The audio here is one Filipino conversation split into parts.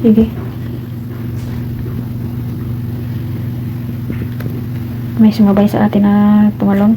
Sige. May sumabay sa atin na tumalon.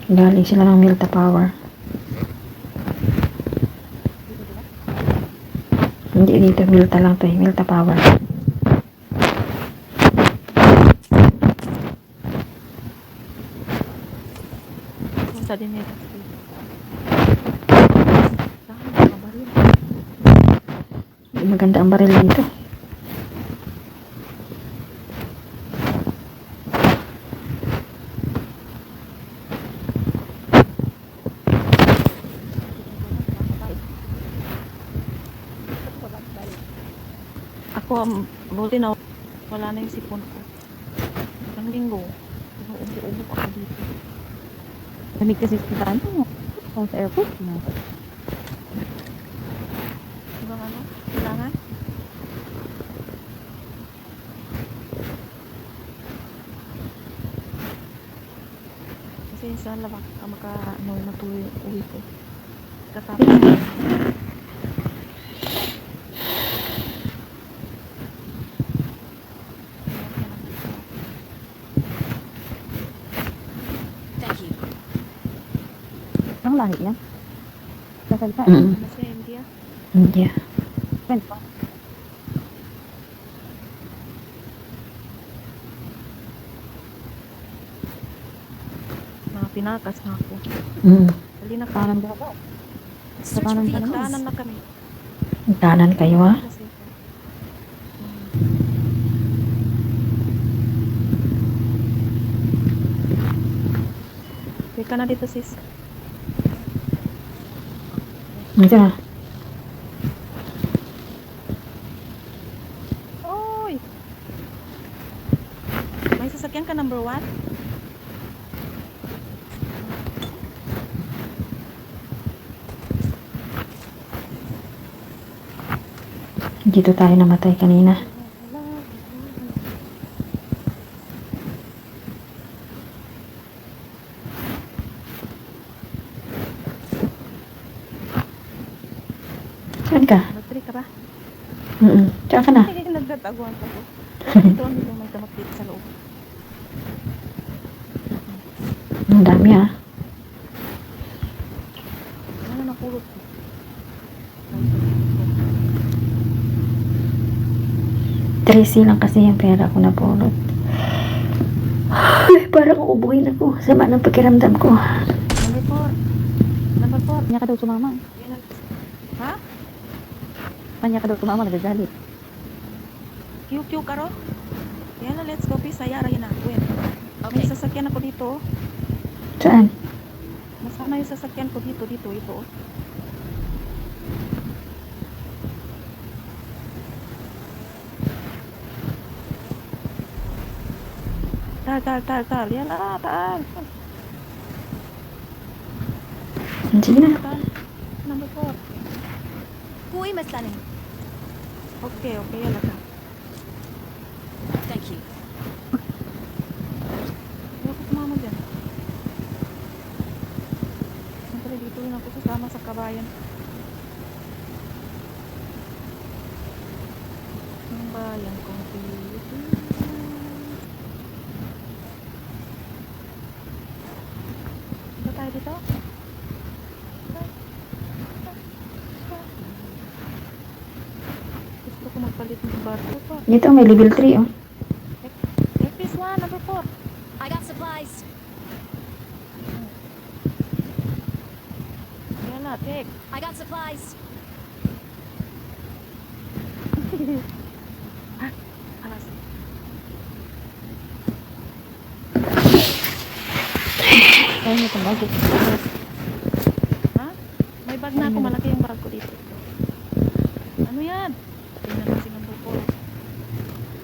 Galing sila ng Milta Power. Hindi dito, Milta lang to eh. Milta Power. Punta din nito. Maganda ang baril dito. Ako, buti na wala na yung sipon ko. Isang linggo. Ubo-ubo ako dito. Lamig kasi sa ano. Sa airport na. Ibang ano? Kailangan? Kasi sa labak ka maka-ano na tuloy yung uwi ko. Katapos. Ang lahi yan. Sasalita. Kasi India. India. Friend pa. Mga pinakas na ako. Dali na Kanan kanan. ka ba? Sa kanan ka naman. Kanan na kami. Tanan kayo ha. Kasi, okay ka na dito sis. Ito na. Oy! May sasakyan ka number 1? Dito tayo namatay kanina. Saan ka? Nag-3 ka ba? Saan ka na? Nagtataguan ka po. Ito ang dito may tamakit sa loob. Ang dami ah. Ano napulot ko? 3C lang kasi yung pera ko napulot. Ay, parang uubuhin ako. Sama ng pakiramdam ko. Number 4. Number 4. Kanya ka daw sumama. Ha? Kanya ka daw sumama. Nagagalit. QQ ka ro? Yan na, let's go. Peace. Ayara yun ako yan. May sasakyan ako dito. Saan? Masama yung sasakyan ko dito. Ito. Tal. Yan na, tal. Sige na. Tal. Number 4. Kuwi maslanin. Okay. Yan na. Thank you. Huwag ko sumama dyan. Siyempre dito rin ako kasama sa kabayan. Ang bayan kong Pilipinas. Dito tayo dito? Gusto ko magpalit ng barko pa. Dito may level 3 oh. FS1, number 4. I got supplies. Yan na, take. I got supplies. Alas. Kaya niyo itong bag. Ha? May bag na ako. Malaki yung bag ko dito. Ano yan? Tingnan kasi ng buko.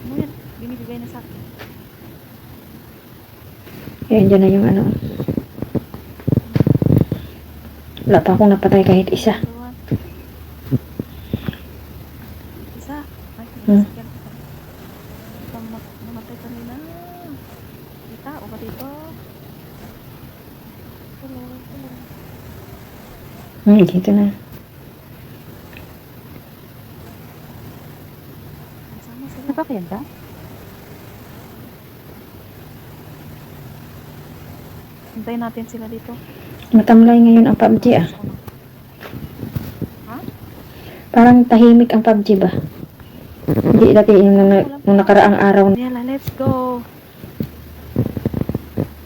Ano yan? Binibigay na sa akin. Ayan, dyan na yung ano. Wala pa akong napatay kahit isa. Dalawa. Isa. Ay, Hmm. sinasakyan ko. Namatay kanina. Kita, o ba dito? Tulong, tulong. Dito na. Sama sila. Napakayan ka? Hintayin natin sila dito. Matamlay ngayon ang PUBG ah. Ha? Parang tahimik ang PUBG ba? Hindi dati yung nung nakaraang araw. Yala, let's go.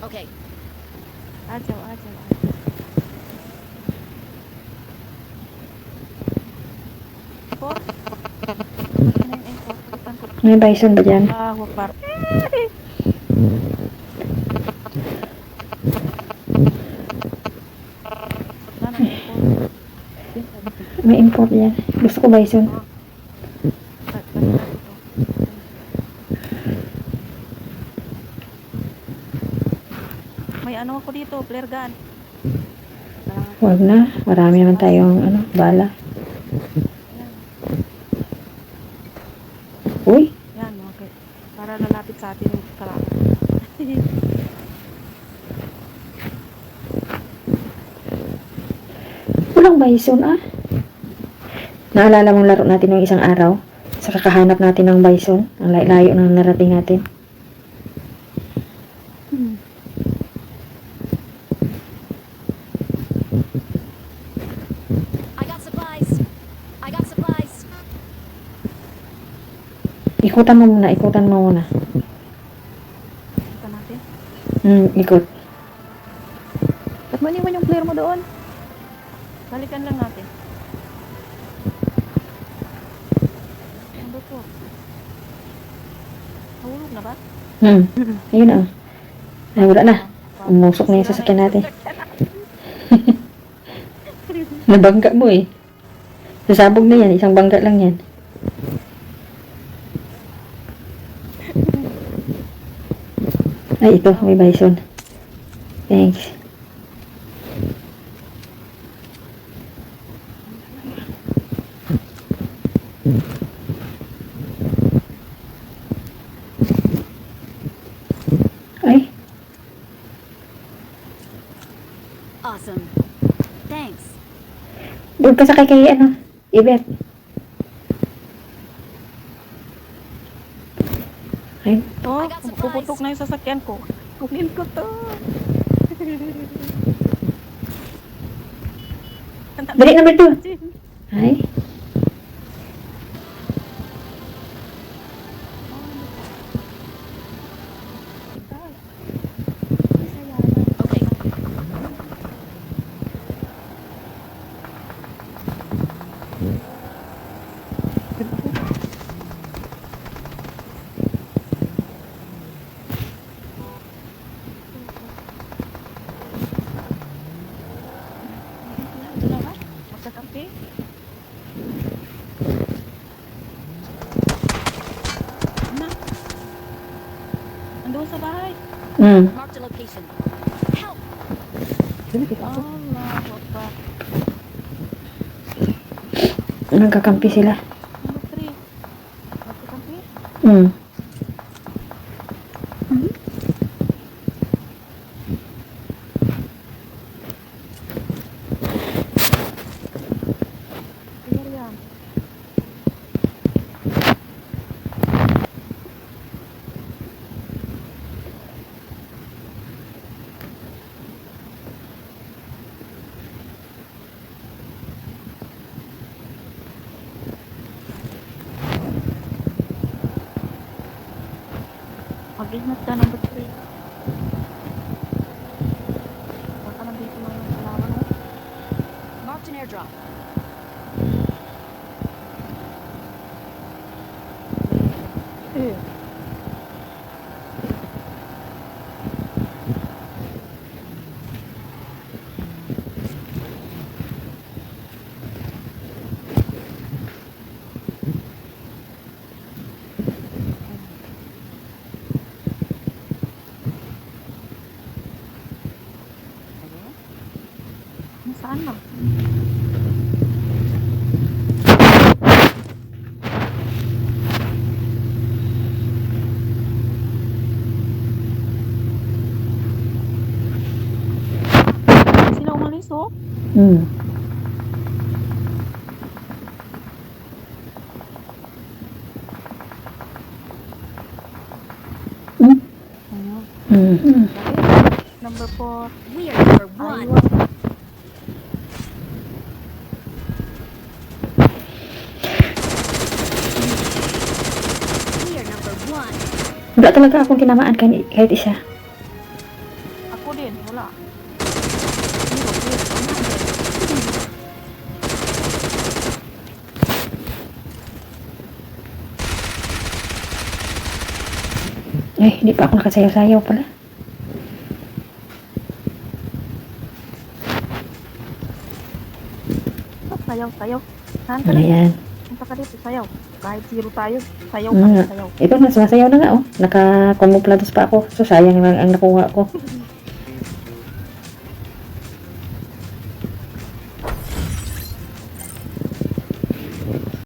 Okay. Ajaw, ajaw, ajaw. Import? Ano yung import? Palitan ko. May bison ba dyan? Allahu Akbar. Wala nang import. May import yan. Gusto ko bison. Balitan ito. May ano ako dito, flare gun. Huwag na. Marami naman tayong ano, bala. Uy, Yan, okay. Para lalapit sa atin yung karami. walang bison ah. Naalala mong laro natin ng isang araw? Sa kakahanap natin ng bison. Ang layo ng narating natin. I got supplies. I got supplies. Ikutan mo muna, ikutan mo muna. Ito natin. Ikot. Ba't mo iniwan yung player mo doon? Balikan lang natin. Ano ba to? Nahulog na ba? Ayun ah. Ay, wala na. Umusok na yung sasakyan natin. Nabangga mo eh. Sasabog na yan. Isang bangga lang yan. Ay, ito. May bison. Thanks. Ay, Awesome. Thanks. doon ka sakay kay ano, Ibet. Ay, Oh, I got supplies. puputok na yung sasakyan ko. Kunin ko to. dali number 2. Ay, Okay. Magkakampi. Ano? Andun sa bahay. Marked a location. Help! Dumikit ako. Allah, Akbar. nagkakampi sila. Number 3. Magkakampi. Clear yan. Mag-ingat ka, number 3. Baka nandito lang yung kalawan mo. Marked an airdrop. Saan na? Sila umalis, oh. Hmm. Hmm. Ayun. Hmm. Number 4. We are number one. Ayun. We are number one. Wala talaga akong tinamaan kahit isa. Ako din, wala. Zero, zero, 100. Ay, hindi pa ako nakasayaw-sayaw pala. Sayaw, sayaw. Saan ka Ano dito? yan? Punta ka dito, sayaw. Kahit zero tayo, sayaw Ano ka, nga? sayaw. Ito na, sumasayaw na nga oh. Naka-kumuplantos pa ako. So, sayang lang ang nakuha ko.